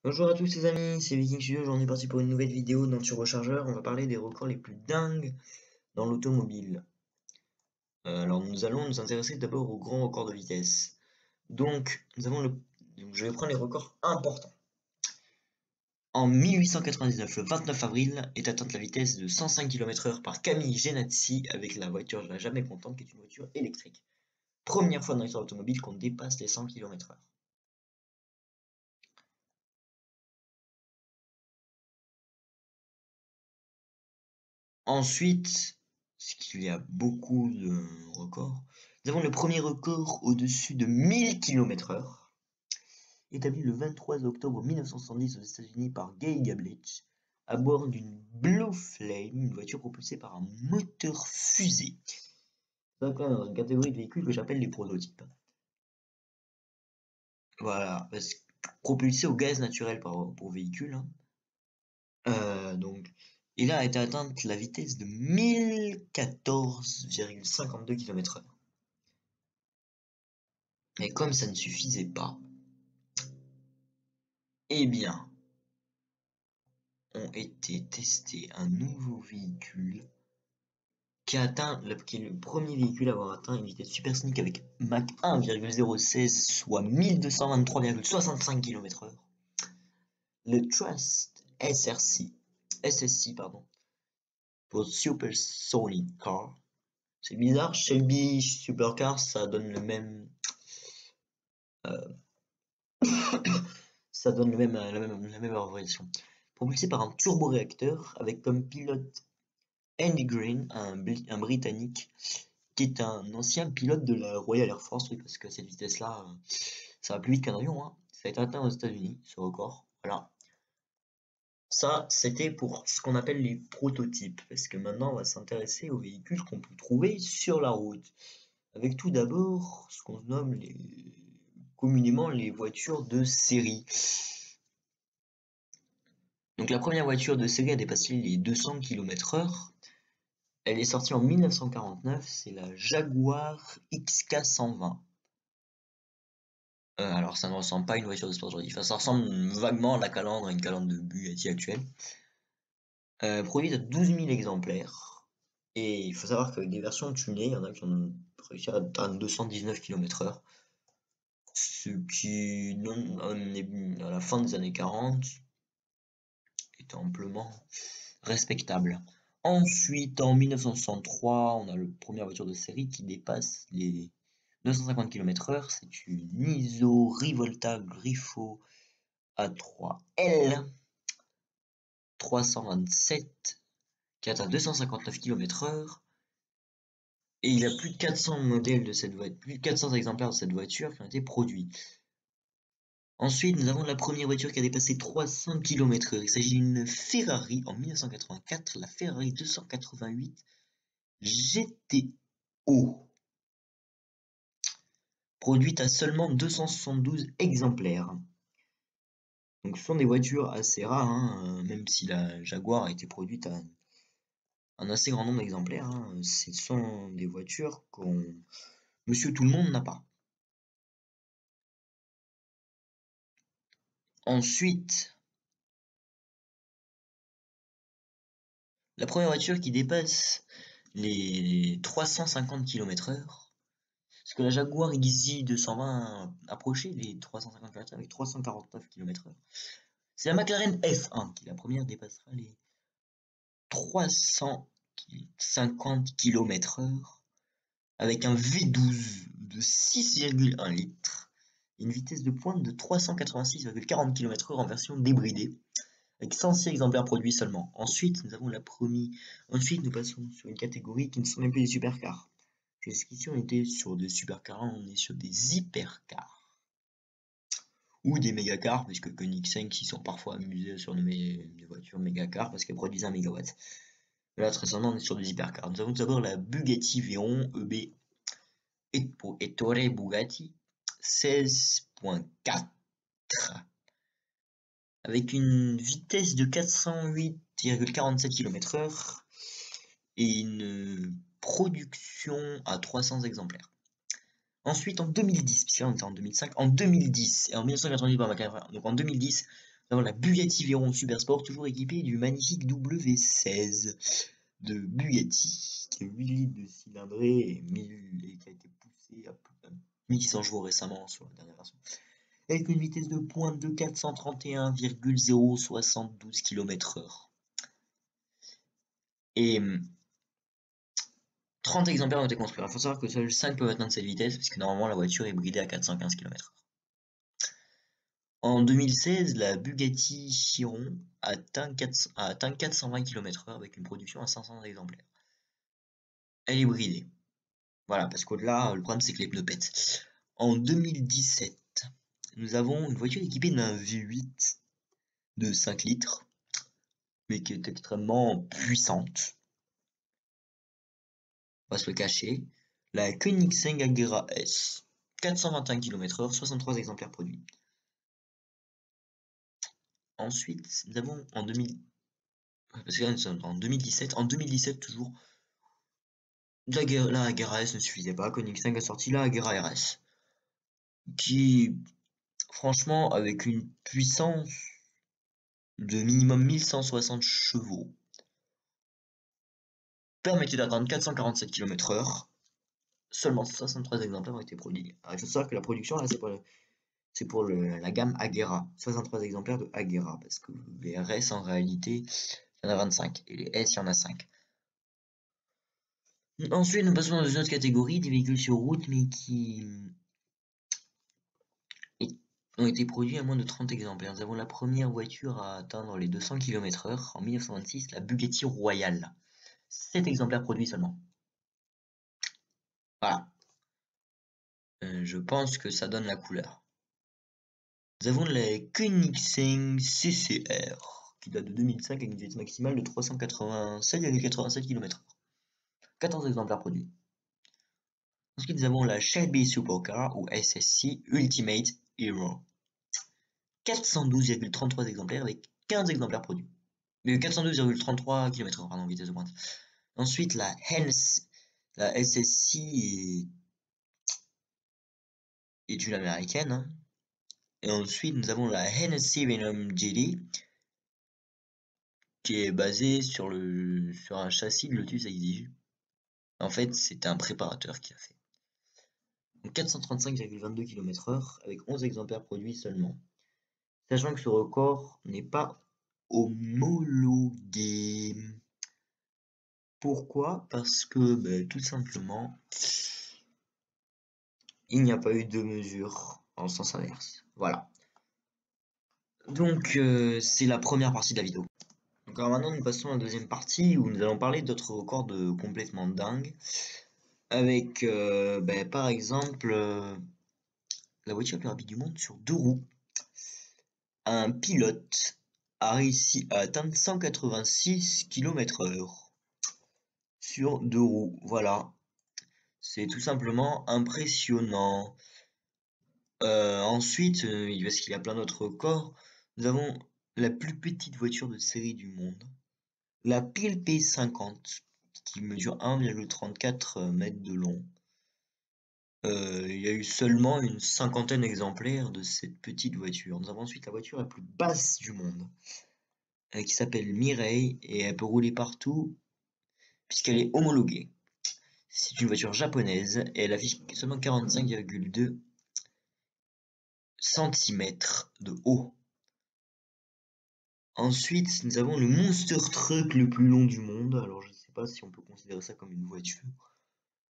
Bonjour à tous les amis, c'est Viking Studio, aujourd'hui on est parti pour une nouvelle vidéo dans Turbochargeur. On va parler des records les plus dingues dans l'automobile. Alors nous allons nous intéresser d'abord aux grands records de vitesse. Donc je vais prendre les records importants. En 1899, le 29 avril, est atteinte la vitesse de 105 km/h par Camille Genazzi avec la voiture La Jamais Contente qui est une voiture électrique. Première fois dans l'histoire automobile qu'on dépasse les 100 km/h. Ensuite, parce qu'il y a beaucoup de records, nous avons le premier record au-dessus de 1000 km/h, établi le 23 octobre 1970 aux États-Unis par Guy Gablich, à bord d'une Blue Flame, une voiture propulsée par un moteur fusée. C'est une catégorie de véhicules que j'appelle les prototypes. Voilà, parce que propulsé au gaz naturel pour véhicule. Et là a été atteinte la vitesse de 1014,52 km/h. Mais comme ça ne suffisait pas, eh bien, ont été testés un nouveau véhicule qui est le premier véhicule à avoir atteint une vitesse supersonique avec Mach 1,016, soit 1223,65 km/h. Le Trust SSC, pour Supersonic Car. C'est bizarre, Shelby Supercar, ça donne le même, la même variation. Propulsé par un turboréacteur avec comme pilote Andy Green, un Britannique, qui est un ancien pilote de la Royal Air Force, oui, parce que à cette vitesse-là, ça va plus vite qu'un avion, hein. Ça a été atteint aux États-Unis, ce record. Voilà. Ça, c'était pour ce qu'on appelle les prototypes, parce que maintenant, on va s'intéresser aux véhicules qu'on peut trouver sur la route. Avec tout d'abord ce qu'on nomme communément les voitures de série. Donc la première voiture de série a dépassé les 200 km/h. Elle est sortie en 1949, c'est la Jaguar XK120. Alors ça ne ressemble pas à une voiture de sport aujourd'hui, enfin ça ressemble vaguement à une calandre de Bugatti actuelle. Produite à 12 000 exemplaires. Et il faut savoir qu'avec des versions tunées, il y en a qui ont réussi à atteindre 219 km/h. Ce qui, à la fin des années 40, est amplement respectable. Ensuite, en 1963, on a la première voiture de série qui dépasse les 250 km/h. C'est une ISO Rivolta Grifo A3L 327 qui atteint 259 km/h. Et il y a plus de 400 modèles de cette voiture, plus de 400 exemplaires de cette voiture qui ont été produits. Ensuite, nous avons la première voiture qui a dépassé 300 km/h. Il s'agit d'une Ferrari en 1984, la Ferrari 288 GTO, produite à seulement 272 exemplaires. Donc ce sont des voitures assez rares, hein, même si la Jaguar a été produite à un assez grand nombre d'exemplaires. Hein. Ce sont des voitures Monsieur Tout-le-Monde n'a pas. Ensuite, la première voiture qui dépasse les 350 km/h, parce que la Jaguar XJ 220 approchait les 350 km/h avec 349 km/h. C'est la McLaren F1 qui, la première, dépassera les 350 km/h avec un V12 de 6,1 litres et une vitesse de pointe de 386,40 km/h en version débridée, avec 106 exemplaires produits seulement. Ensuite, nous passons sur une catégorie qui ne sont même plus des supercars. Jusqu'ici, on était sur des supercars, on est sur des hypercars. Ou des mégacars, puisque Koenigsegg s'y sont parfois amusés à surnommer des voitures mégacars parce qu'elles produisent 1 MW. Là, très récemment, on est sur des hypercars. Nous avons tout d'abord la Bugatti Veyron EB Ettore Bugatti 16.4 avec une vitesse de 408,47 km/h et une production à 300 exemplaires. Ensuite, en 2010, puisque là on était en 2005, en 2010 et en 1990 par McLaren, donc en 2010, Nous avons la Bugatti Veyron Supersport, toujours équipée du magnifique W16 de Bugatti, qui a 8 litres de cylindrée et qui a été poussé à plus de 1600 chevaux récemment sur la dernière version, avec une vitesse de pointe de 431,072 km/h. Et 30 exemplaires ont été construits. Il faut savoir que seuls 5 peuvent atteindre cette vitesse, puisque normalement la voiture est bridée à 415 km/h. En 2016, la Bugatti Chiron a atteint 420 km/h avec une production à 500 exemplaires. Elle est bridée. Voilà, parce qu'au-delà, le problème c'est que les pneus pètent. En 2017, nous avons une voiture équipée d'un V8 de 5 litres, mais qui est extrêmement puissante. On va se le cacher. La Koenigsegg Agera S, 421 km/h, 63 exemplaires produits. Ensuite, nous avons en 2017 toujours, la Agera S ne suffisait pas, Koenigsegg a sorti la Agera RS, qui, franchement, avec une puissance de minimum 1160 chevaux, permettait d'atteindre 447 km/h. Seulement 63 exemplaires ont été produits. Alors, il faut savoir que la production, là, c'est pour la gamme Agera. 63 exemplaires de Agera, parce que les RS, en réalité, il y en a 25, et les S, il y en a 5. Ensuite, nous passons dans une autre catégorie, des véhicules sur route, mais qui ont été produits à moins de 30 exemplaires. Nous avons la première voiture à atteindre les 200 km/h en 1926, la Bugatti Royale. 7 exemplaires produits seulement. Voilà. Je pense que ça donne la couleur. Nous avons la Koenigsegg CCR, qui date de 2005 avec une vitesse maximale de 387,87 km/h. 14 exemplaires produits. Ensuite, nous avons la Shelby Supercar ou SSC Ultimate Hero. 412,33 exemplaires avec 15 exemplaires produits. Mais 412,33 km/h, pardon, vitesse de pointe. Ensuite, la SSC est une américaine. Hein. Et ensuite, nous avons la Hennessy Venom GT, qui est basée sur un châssis de Lotus Exige. En fait, c'était un préparateur qui a fait. Donc 435,22 km/h avec 11 exemplaires produits seulement. Sachant que ce record n'est pas homologué. Pourquoi? Parce que tout simplement, il n'y a pas eu de mesure en sens inverse. Voilà. Donc c'est la première partie de la vidéo. Donc alors maintenant nous passons à la deuxième partie où nous allons parler d'autres records complètement dingues. Avec par exemple la voiture la plus rapide du monde sur 2 roues. Un pilote a réussi à atteindre 186 km/h sur 2 roues. Voilà. C'est tout simplement impressionnant. Ensuite, parce qu'il y a plein d'autres records, nous avons la plus petite voiture de série du monde, la Pile P50, qui mesure 1,34 mètres de long. Il y a eu seulement une cinquantaine d'exemplaires de cette petite voiture. Nous avons ensuite la voiture la plus basse du monde, qui s'appelle Mireille, et elle peut rouler partout, puisqu'elle est homologuée. C'est une voiture japonaise, et elle affiche seulement 45,2 cm de haut. Ensuite, nous avons le monster truck le plus long du monde. Alors, je ne sais pas si on peut considérer ça comme une voiture.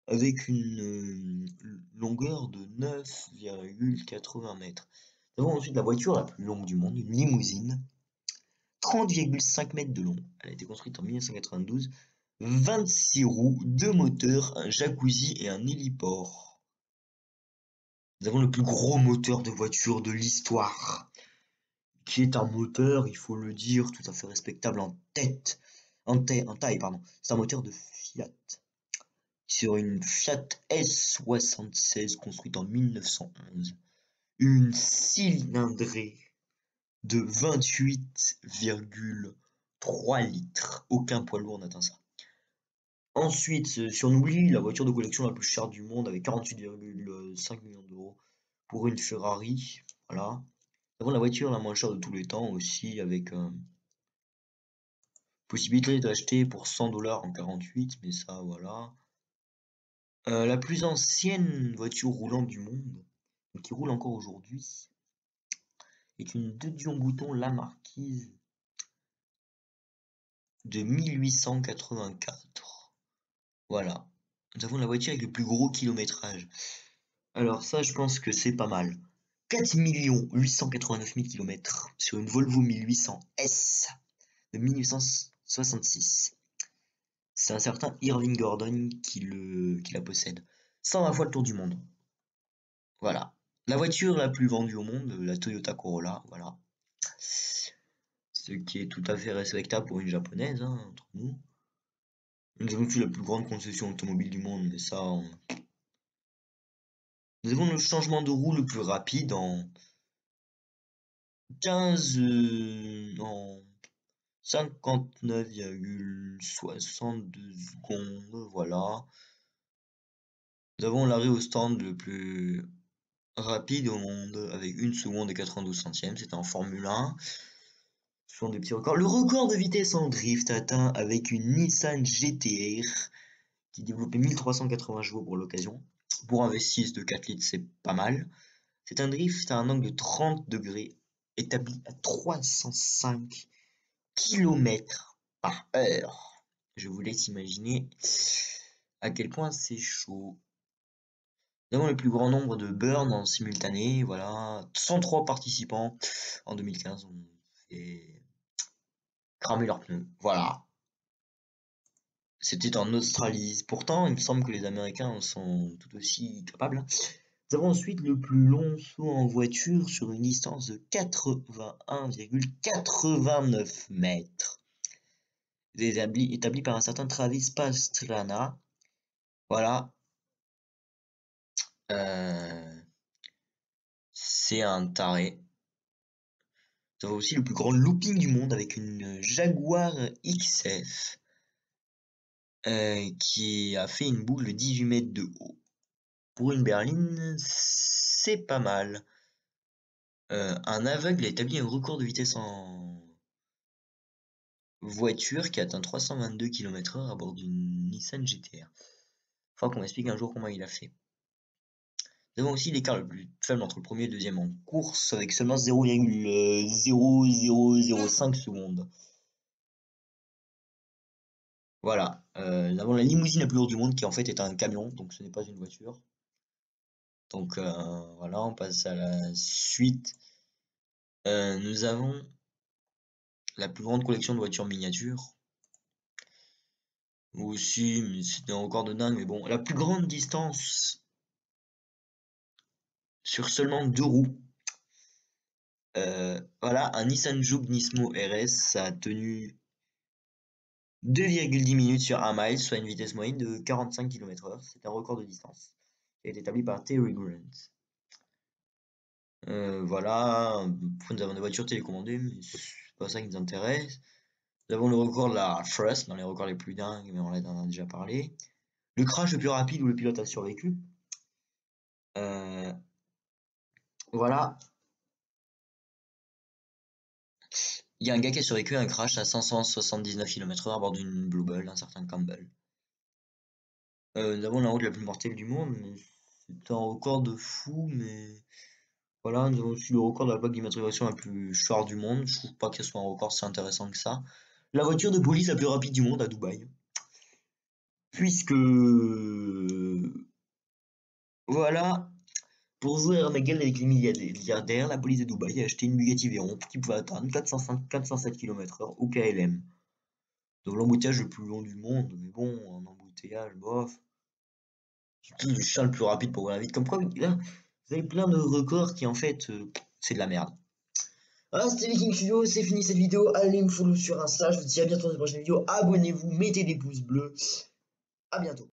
Avec une longueur de 9,80 mètres. Nous avons ensuite la voiture la plus longue du monde, une limousine. 30,5 mètres de long. Elle a été construite en 1992. 26 roues, 2 moteurs, un jacuzzi et un héliport. Nous avons le plus gros moteur de voiture de l'histoire, qui est un moteur, il faut le dire, tout à fait respectable en taille, pardon. C'est un moteur de Fiat, sur une Fiat S76 construite en 1911. Une cylindrée de 28,3 litres. Aucun poids lourd n'atteint ça. Ensuite, si on oublie la voiture de collection la plus chère du monde avec 48,5 millions d'euros pour une Ferrari, voilà. Nous avons la voiture la moins chère de tous les temps aussi, avec possibilité d'acheter pour 100 $ en 48, mais ça voilà. La plus ancienne voiture roulante du monde, qui roule encore aujourd'hui, est une De Dion-Bouton La Marquise de 1884. Voilà. Nous avons la voiture avec le plus gros kilométrage. Alors ça, je pense que c'est pas mal. 4 889 000 km sur une Volvo 1800 S de 1966. C'est un certain Irving Gordon qui la possède. 120 fois le tour du monde. Voilà. La voiture la plus vendue au monde, la Toyota Corolla, voilà. Ce qui est tout à fait respectable pour une japonaise, hein, entre nous. Nous avons aussi la plus grande concession automobile du monde, mais ça... Nous avons le changement de roue le plus rapide en 59,62 secondes, voilà. Nous avons l'arrêt au stand le plus rapide au monde avec 1 seconde et 92 centièmes, c'était en Formule 1. Ce sont des petits records. Le record de vitesse en drift atteint avec une Nissan GT-R qui développait 1380 chevaux pour l'occasion. Pour un V6 de 4 litres, c'est pas mal. C'est un drift à un angle de 30 degrés établi à 305 km/h. Je vous laisse imaginer à quel point c'est chaud. Nous avons le plus grand nombre de burns en simultané, voilà, 103 participants. En 2015, on fait cramer leurs pneus, voilà. C'était en Australie. Pourtant, il me semble que les Américains sont tout aussi capables. Nous avons ensuite le plus long saut en voiture sur une distance de 81,89 mètres. Établi par un certain Travis Pastrana. Voilà. C'est un taré. Nous avons aussi le plus grand looping du monde avec une Jaguar XF qui a fait une boucle de 18 mètres de haut. Pour une berline, c'est pas mal. Un aveugle a établi un record de vitesse en voiture qui atteint 322 km/h à bord d'une Nissan GT-R. Faudra qu'on m'explique un jour comment il a fait. Nous avons aussi l'écart le plus faible entre le premier et le deuxième en course avec seulement 0,0005 secondes. Voilà. Nous avons la limousine la plus lourde du monde qui en fait est un camion, donc ce n'est pas une voiture. Donc voilà, on passe à la suite. Nous avons la plus grande collection de voitures miniatures. Aussi, mais c'était un record de dingue, mais bon, la plus grande distance sur seulement 2 roues. Voilà, un Nissan Juke Nismo RS, ça a tenu 2,10 minutes sur 1 mile, soit une vitesse moyenne de 45 km/h. C'est un record de distance qui a été établi par Terry Grant. Voilà, nous avons des voitures télécommandées, mais c'est pas ça qui nous intéresse. Nous avons le record de la Thrust, dans les records les plus dingues, mais on en a déjà parlé. Le crash le plus rapide où le pilote a survécu. Voilà. Il y a un gars qui a survécu à un crash à 579 km/h à bord d'une Blue Ball, un certain Campbell. Nous avons la route la plus mortelle du monde, mais c'est un record de fou, mais voilà, nous avons aussi le record de la plaque d'immatriculation la plus chère du monde. Je trouve pas que ce soit un record si intéressant que ça. La voiture de police la plus rapide du monde à Dubaï. Puisque voilà, pour jouer à Armageddon avec les milliardaires, la police de Dubaï a acheté une Bugatti Veyron qui pouvait atteindre 407 km/h au KLM. Donc l'embouteillage le plus long du monde, mais bon, un embouteillage, bof. C'est le chien le plus rapide pour voler vite. Comme quoi, là, vous avez plein de records qui en fait, c'est de la merde. Voilà, c'était Viking Studio, c'est fini cette vidéo. Allez me follow sur Insta, je vous dis à bientôt dans une prochaine vidéo. Abonnez-vous, mettez des pouces bleus. À bientôt.